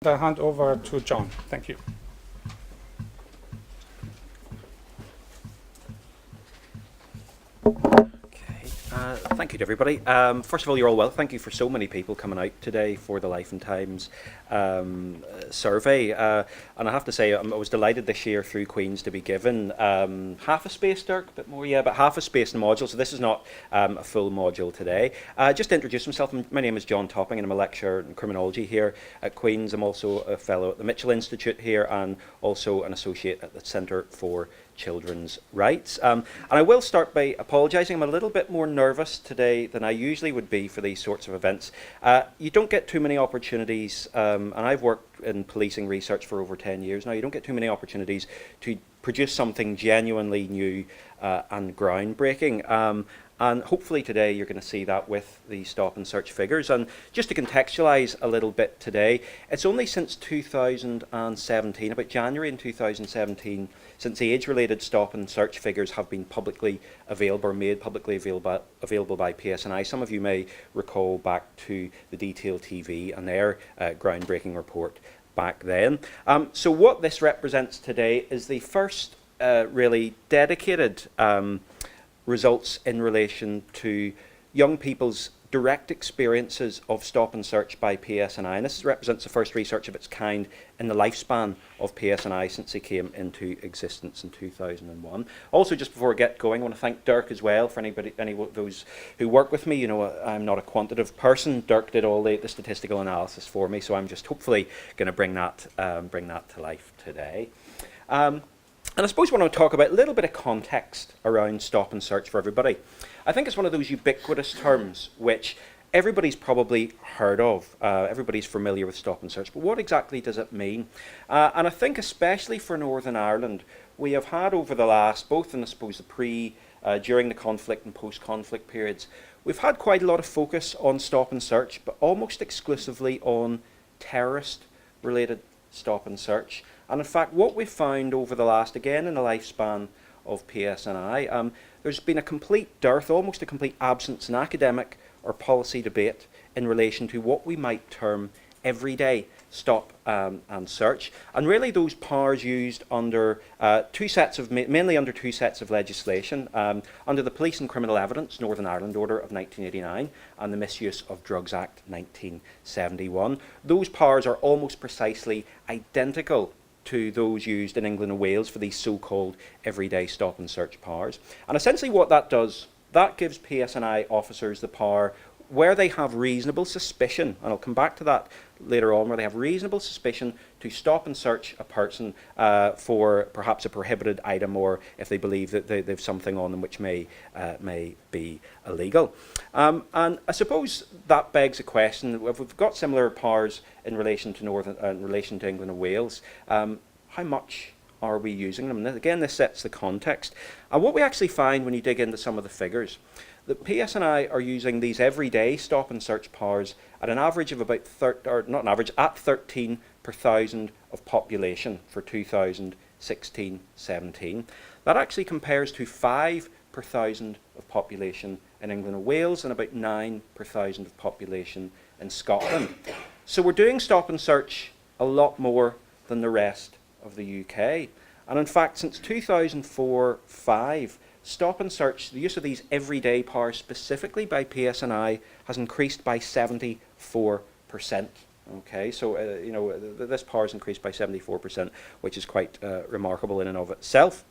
I hand over to John. Thank you. Thank you to everybody. First of all, you're all well. Thank you for so many people coming out today for the Life and Times survey. And I have to say, I was delighted this year through Queen's to be given half a space, Dirk, a bit more, yeah, but half a space in the module. So this is not a full module today. Just to introduce myself, my name is John Topping and I'm a lecturer in criminology here at Queen's. I'm also a fellow at the Mitchell Institute here and also an associate at the Centre for Children's Rights. And I will start by apologising. I'm a little bit more nervous today than I usually would be for these sorts of events. You don't get too many opportunities, and I've worked in policing research for over 10 years now, you don't get too many opportunities to produce something genuinely new and groundbreaking. And hopefully today you're going to see that with the stop and search figures. And just to contextualise a little bit today, it's only since 2017, about January in 2017, since the age-related stop and search figures have been publicly available or made publicly available by PSNI. Some of you may recall back to the Detail TV and their groundbreaking report back then. So what this represents today is the first really dedicated results in relation to young people's direct experiences of stop and search by PSNI. And this represents the first research of its kind in the lifespan of PSNI since it came into existence in 2001. Also, just before I get going, I want to thank Dirk as well for any of those who work with me. You know, I'm not a quantitative person. Dirk did all the statistical analysis for me, so I'm just hopefully going to bring that to life today. And I suppose I want to talk about a little bit of context around stop and search for everybody. I think it's one of those ubiquitous terms which everybody's probably heard of. Everybody's familiar with stop and search, but what exactly does it mean? And I think especially for Northern Ireland, we have had over the last, both in I suppose the during the conflict and post-conflict periods, we've had quite a lot of focus on stop and search, but almost exclusively on terrorist-related stop and search. And in fact, what we've found over the last, again in the lifespan of PSNI, there's been a complete dearth, almost a complete absence in academic or policy debate in relation to what we might term everyday stop and search. And really those powers used under mainly under two sets of legislation, under the Police and Criminal Evidence Northern Ireland Order of 1989 and the Misuse of Drugs Act 1971. Those powers are almost precisely identical to those used in England and Wales for these so-called everyday stop and search powers. And essentially what that does, that gives PSNI officers the power where they have reasonable suspicion, and I'll come back to that later on, where they have reasonable suspicion to stop and search a person for perhaps a prohibited item, or if they believe that they've something on them which may be illegal. And I suppose that begs a question: if we've got similar powers in relation to England and Wales, how much are we using them? And again, this sets the context. And what we actually find when you dig into some of the figures, that PSNI are using these everyday stop and search powers at an average of about, at 13 per thousand of population for 2016-17. That actually compares to 5 per thousand of population in England and Wales and about 9 per thousand of population in Scotland. So we're doing stop and search a lot more than the rest of the UK. And in fact, since 2004-05, stop and search, the use of these everyday powers specifically by PSNI has increased by 74%. Okay, so this power has increased by 74%, which is quite remarkable in and of itself.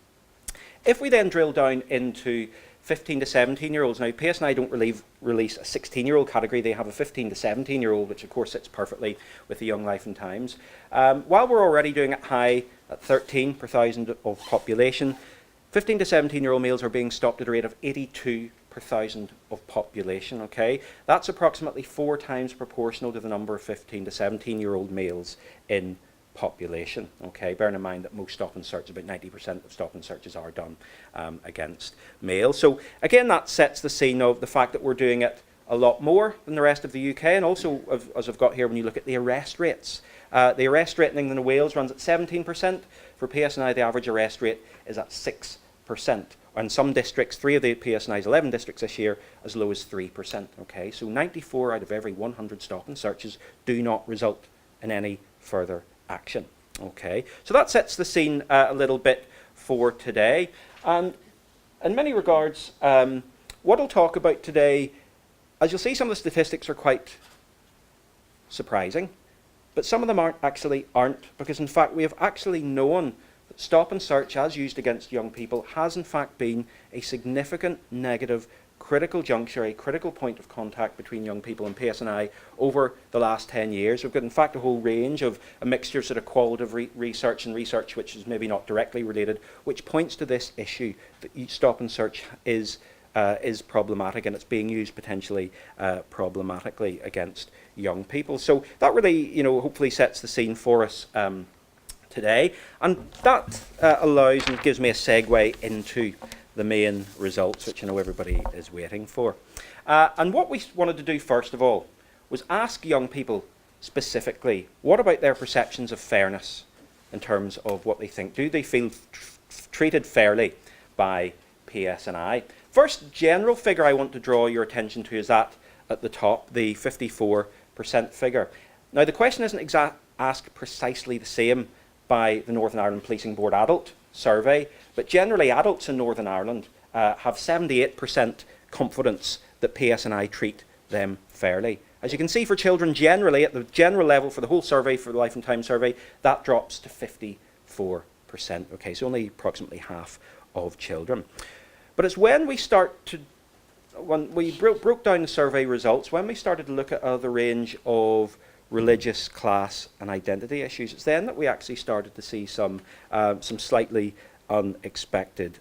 If we then drill down into 15 to 17-year-olds, now PSNI don't release a 16-year-old category, they have a 15 to 17-year-old, which of course sits perfectly with the Young Life and Times. While we're already doing it high at 13 per thousand of population, 15 to 17-year-old males are being stopped at a rate of 82 per thousand of population, okay? That's approximately 4 times proportional to the number of 15 to 17-year-old males in population, okay? Bearing in mind that most stop and search, about 90% of stop and searches are done against males. So again, that sets the scene of the fact that we're doing it a lot more than the rest of the UK, and also, as I've got here, when you look at the arrest rates, the arrest rate in England and Wales runs at 17%. For PSNI, the average arrest rate is at 6%. And some districts, 3 of the PSNI's 11 districts this year, as low as 3%. Okay, so 94 out of every 100 stop and searches do not result in any further action. Okay, so that sets the scene a little bit for today. And in many regards, what I'll talk about today, as you'll see, some of the statistics are quite surprising, but some of them aren't, because in fact we have actually known that stop and search as used against young people has in fact been a significant negative critical juncture, a critical point of contact between young people and PSNI over the last 10 years. We've got in fact a whole range of a mixture of sort of qualitative research and research which is maybe not directly related, which points to this issue that stop and search is problematic, and it's being used potentially problematically against young people. So that really, hopefully sets the scene for us today, and that allows and gives me a segue into the main results, which I know everybody is waiting for. And what we wanted to do first of all was ask young people specifically, what about their perceptions of fairness in terms of what they think? Do they feel treated fairly by PSNI? First general figure I want to draw your attention to is that at the top, the 54% figure. Now the question isn't asked precisely the same by the Northern Ireland Policing Board adult survey, but generally adults in Northern Ireland have 78% confidence that PSNI treat them fairly. As you can see, for children generally, at the general level for the whole survey, for the Life and Time survey, that drops to 54%. Okay, so only approximately half of children. But it's when we broke down the survey results, when we started to look at the range of religious, class and identity issues, it's then that we actually started to see some slightly unexpected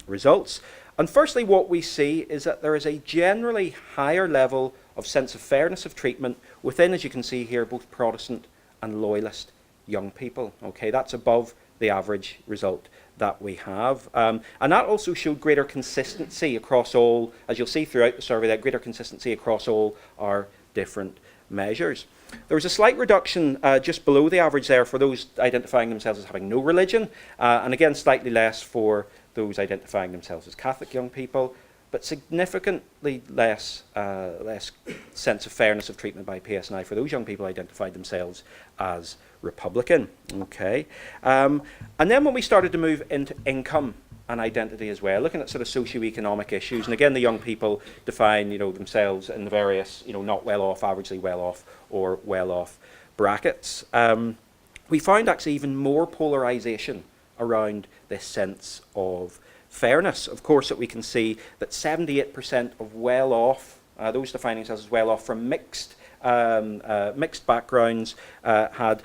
results. And firstly, what we see is that there is a generally higher level of sense of fairness of treatment within, as you can see here, both Protestant and loyalist young people. Okay, that's above the average result that we have. And that also showed greater consistency across all, as you'll see throughout the survey, that greater consistency across all our different measures. There was a slight reduction just below the average there for those identifying themselves as having no religion, and again slightly less for those identifying themselves as Catholic young people, but significantly less sense of fairness of treatment by PSNI for those young people who identified themselves as Republican. Okay, and then when we started to move into income and identity as well, looking at sort of socio-economic issues, and again the young people define themselves in the various not well off, averagely well off, or well off brackets. We found actually even more polarization around this sense of fairness. Of course, that we can see that 78% of well off, those defining themselves as well off from mixed backgrounds, had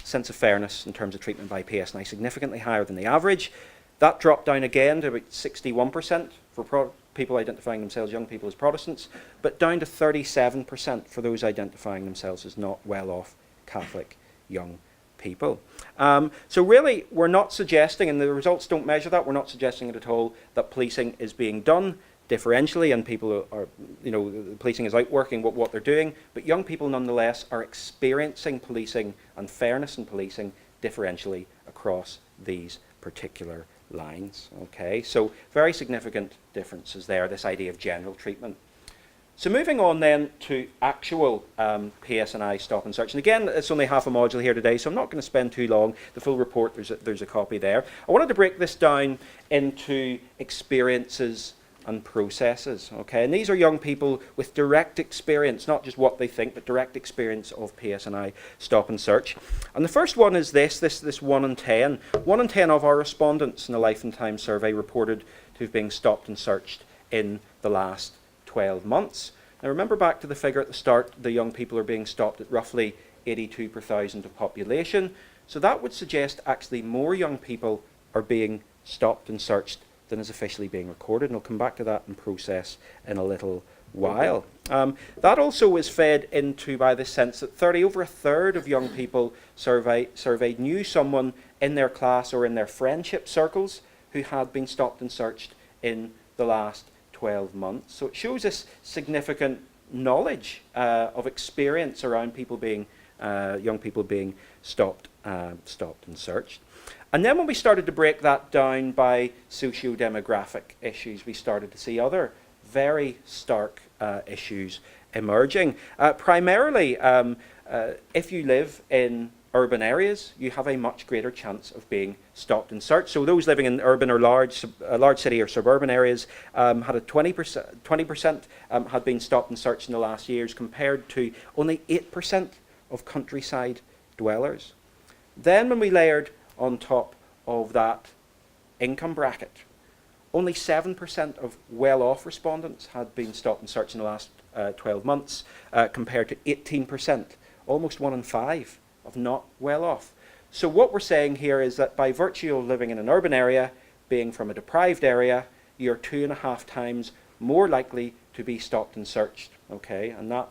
sense of fairness in terms of treatment by PSNI significantly higher than the average. That dropped down again to about 61% for people identifying themselves, young people, as Protestants, but down to 37% for those identifying themselves as not well-off Catholic young people. So really, we're not suggesting, and the results don't measure that, we're not suggesting it at all, that policing is being done differentially and people are, policing is outworking what they're doing, but young people nonetheless are experiencing policing and fairness in policing differentially across these particular lines. Okay, so very significant differences there, this idea of general treatment. So moving on then to actual PSNI stop and search. And again, it's only half a module here today, so I'm not going to spend too long. The full report, there's a copy there. I wanted to break this down into experiences and processes. Okay, and these are young people with direct experience, not just what they think, but direct experience of PSNI stop and search. And the first one is this 1 in 10. 1 in 10 of our respondents in the Life and Time survey reported to have been stopped and searched in the last 12 months. Now remember back to the figure at the start, the young people are being stopped at roughly 82 per thousand of population. So that would suggest actually more young people are being stopped and searched than is officially being recorded, and I'll come back to that in process in a little while. That also is fed into by the sense that over a third of young people surveyed knew someone in their class or in their friendship circles who had been stopped and searched in the last 12 months. So it shows us significant knowledge of experience around people being, young people being stopped and searched. And then when we started to break that down by socio-demographic issues, we started to see other very stark issues emerging. Primarily, if you live in urban areas, you have a much greater chance of being stopped and searched. So those living in urban or large city or suburban areas had a 20% had been stopped and searched in the last years, compared to only 8% of countryside dwellers. Then when we layered on top of that income bracket, only 7% of well-off respondents had been stopped and searched in the last 12 months, compared to 18%, almost 1 in 5 of not well-off. So what we're saying here is that by virtue of living in an urban area, being from a deprived area, you're 2.5 times more likely to be stopped and searched. Okay, and that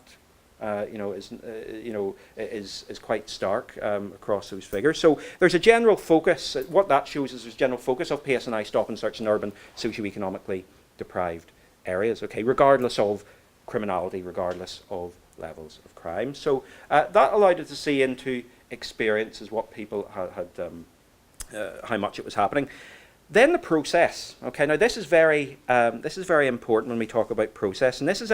is quite stark across those figures. So there's a general focus. What that shows is there's a general focus of PSNI stop and search in urban, socioeconomically deprived areas. Okay, regardless of criminality, regardless of levels of crime. So that allowed us to see into experiences, what people had how much it was happening. Then the process. Okay, now this is very important when we talk about process, and this is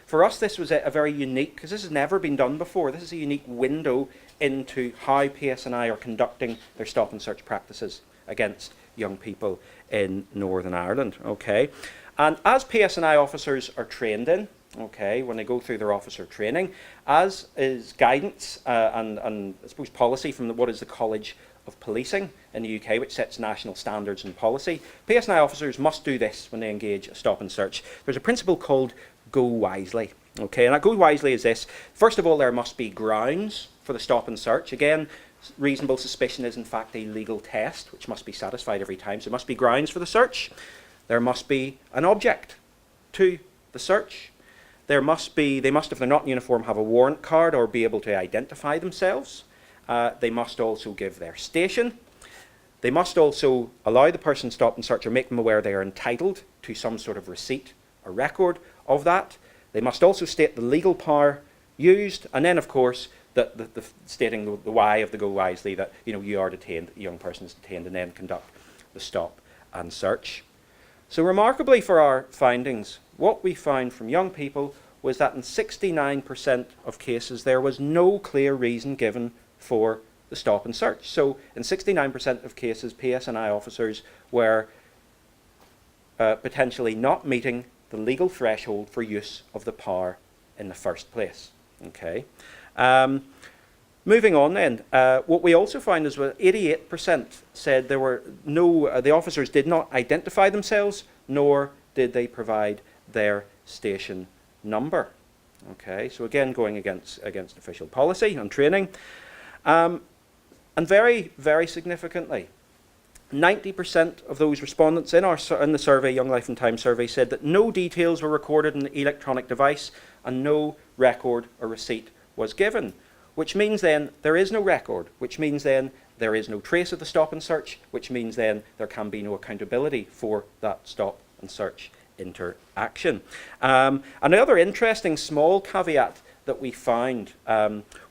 for us this was a very unique, because this has never been done before. This is a unique window into how PSNI are conducting their stop and search practices against young people in Northern Ireland. Okay, and as PSNI officers are trained in, okay, when they go through their officer training, as is guidance and I suppose policy from what is the College of Policing in the UK, which sets national standards and policy, PSNI officers must do this when they engage a stop and search. There's a principle called go wisely. Okay, and that go wisely is this. First of all, there must be grounds for the stop and search. Again, reasonable suspicion is in fact a legal test which must be satisfied every time. So there must be grounds for the search. There must be an object to the search. They must, if they're not in uniform, have a warrant card or be able to identify themselves. They must also give their station. They must also allow the person stopped and searched or make them aware they are entitled to some sort of receipt or record of that. They must also state the legal power used, and then of course the stating the why of the go wisely, that you are detained, the young person is detained, and then conduct the stop and search. So remarkably for our findings, what we found from young people was that in 69% of cases there was no clear reason given for the stop and search. So in 69% of cases, PSNI officers were potentially not meeting the legal threshold for use of the power in the first place. Okay. Moving on then, what we also found is that 88% said there were the officers did not identify themselves, nor did they provide their station number. Okay, so again going against official policy and training. And very, very significantly, 90% of those respondents in the survey, Young Life and Time survey, said that no details were recorded in the electronic device and no record or receipt was given. Which means then there is no record, which means then there is no trace of the stop and search, which means then there can be no accountability for that stop and search interaction. And the other interesting small caveat that we found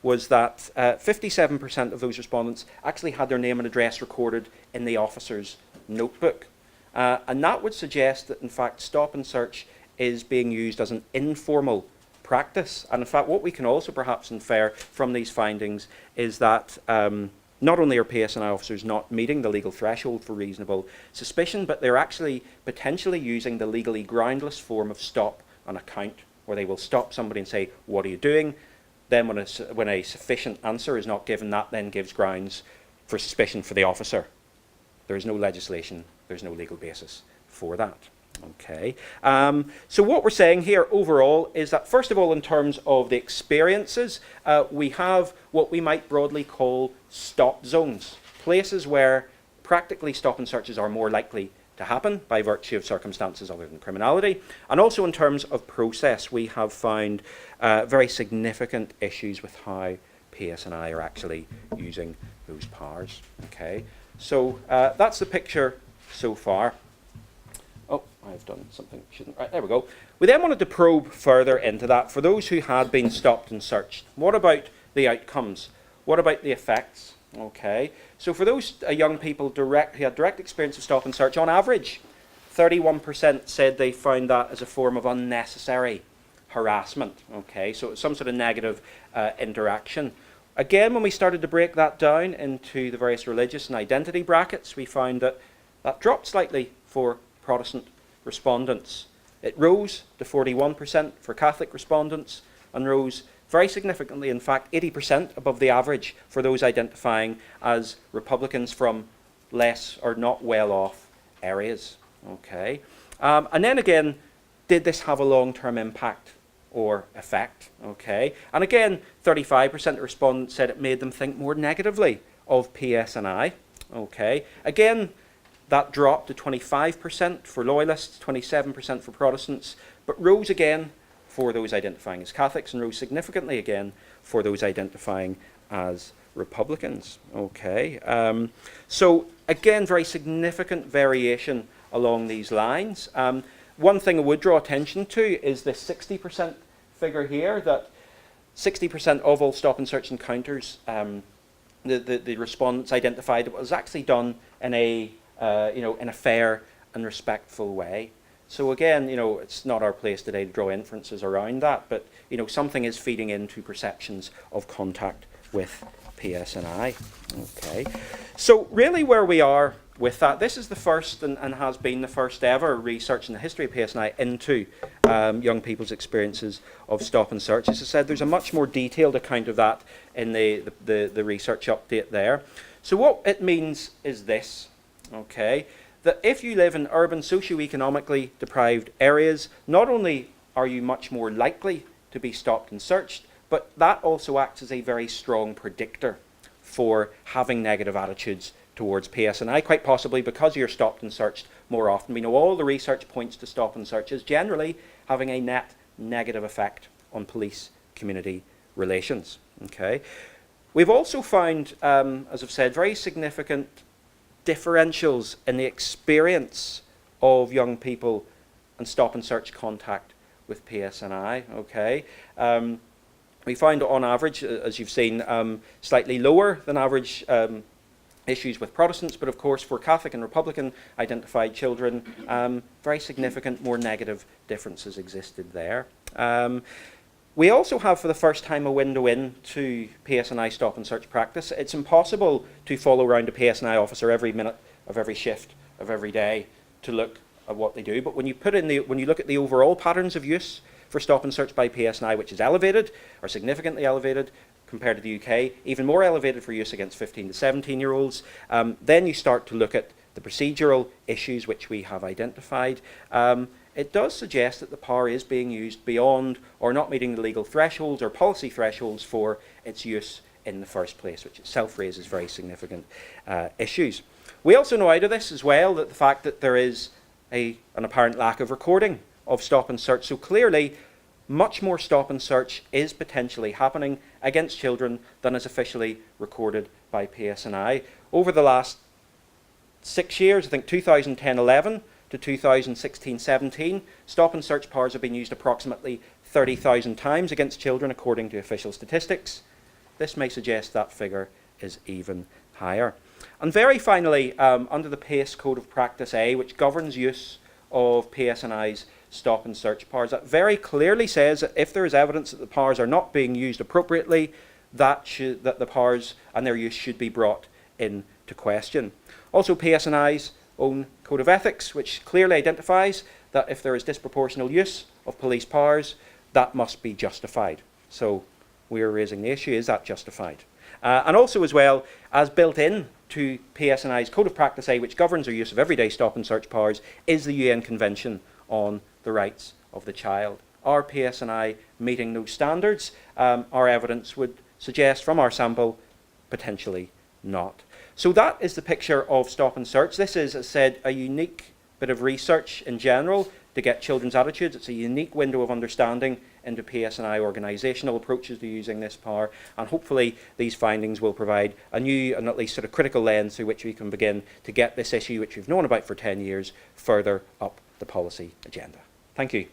was that 57% of those respondents actually had their name and address recorded in the officer's notebook. And that would suggest that in fact stop and search is being used as an informal practice. And in fact what we can also perhaps infer from these findings is that not only are PSNI officers not meeting the legal threshold for reasonable suspicion, but they're actually potentially using the legally groundless form of stop on account, where they will stop somebody and say, what are you doing? Then when a sufficient answer is not given, that then gives grounds for suspicion for the officer. There is no legislation, there's no legal basis for that. Okay. So what we're saying here overall is that first of all, in terms of the experiences, we have what we might broadly call stop zones, places where practically stop and searches are more likely to happen by virtue of circumstances other than criminality. And also in terms of process, we have found very significant issues with how PSNI are actually using those powers. Okay. So that's the picture so far. Oh, I've done something shouldn't. Right, there we go. We then wanted to probe further into that. For those who had been stopped and searched, what about the outcomes? What about the effects? Okay. So for those young people who had direct experience of stop and search, on average, 31% said they found that as a form of unnecessary harassment. Okay, so it's some sort of negative interaction. Again, when we started to break that down into the various religious and identity brackets, we found that that dropped slightly for Protestant respondents. It rose to 41% for Catholic respondents and rose very significantly, in fact, 80% above the average for those identifying as Republicans from less or not well-off areas. Okay, and then again, did this have a long-term impact or effect? Okay, and again, 35% of respondents said it made them think more negatively of PSNI. Okay, again, that dropped to 25% for loyalists, 27% for Protestants, but rose again for those identifying as Catholics and rose significantly again for those identifying as Republicans. Okay, so again, very significant variation along these lines. One thing I would draw attention to is this 60% figure here, that 60% of all stop and search encounters, the respondents identified it was actually done in a in a fair and respectful way. So again, it's not our place today to draw inferences around that, but something is feeding into perceptions of contact with PSNI. Okay, so really where we are with that, this is the first and has been the first ever research in the history of PSNI into young people's experiences of stop and search. As I said, there's a much more detailed account of that in the research update there. So what it means is this, okay, that if you live in urban, socio-economically deprived areas, not only are you much more likely to be stopped and searched, but that also acts as a very strong predictor for having negative attitudes towards PSNI, quite possibly because you're stopped and searched more often. We know all the research points to stop and searches generally having a net negative effect on police-community relations. Okay, we've also found, as I've said, very significant differentials in the experience of young people and stop and search contact with PSNI. Okay, we find on average, as you've seen, slightly lower than average issues with Protestants, but of course for Catholic and Republican identified children, very significant, more negative differences existed there. We also have for the first time a window into PSNI stop and search practice. It's impossible to follow around a PSNI officer every minute of every shift of every day to look at what they do, but when you look at the overall patterns of use for stop and search by PSNI, which is elevated or significantly elevated compared to the UK, even more elevated for use against 15 to 17-year-olds, then you start to look at the procedural issues which we have identified. It does suggest that the power is being used beyond or not meeting the legal thresholds or policy thresholds for its use in the first place, which itself raises very significant issues. We also know out of this as well that the fact that there is an apparent lack of recording of stop and search, so clearly much more stop and search is potentially happening against children than is officially recorded by PSNI. Over the last 6 years, I think 2010-11 to 2016-17, stop and search powers have been used approximately 30,000 times against children according to official statistics. This may suggest that figure is even higher. And very finally, under the PACE Code of Practice A, which governs use of PSNI's stop and search powers, that very clearly says that if there is evidence that the powers are not being used appropriately, that the powers and their use should be brought into question. Also, PSNI's own Code of Ethics, which clearly identifies that if there is disproportional use of police powers, that must be justified. So we're raising the issue, is that justified? And also as well, as built in to PSNI's Code of Practice A, which governs our use of everyday stop and search powers, is the UN Convention on the Rights of the Child. Are PSNI meeting those standards? Our evidence would suggest from our sample, potentially not. So that is the picture of stop and search. This is, as I said, a unique bit of research in general to get children's attitudes. It's a unique window of understanding into PSNI organisational approaches to using this power, and hopefully these findings will provide a new and at least sort of critical lens through which we can begin to get this issue, which we've known about for 10 years, further up the policy agenda. Thank you.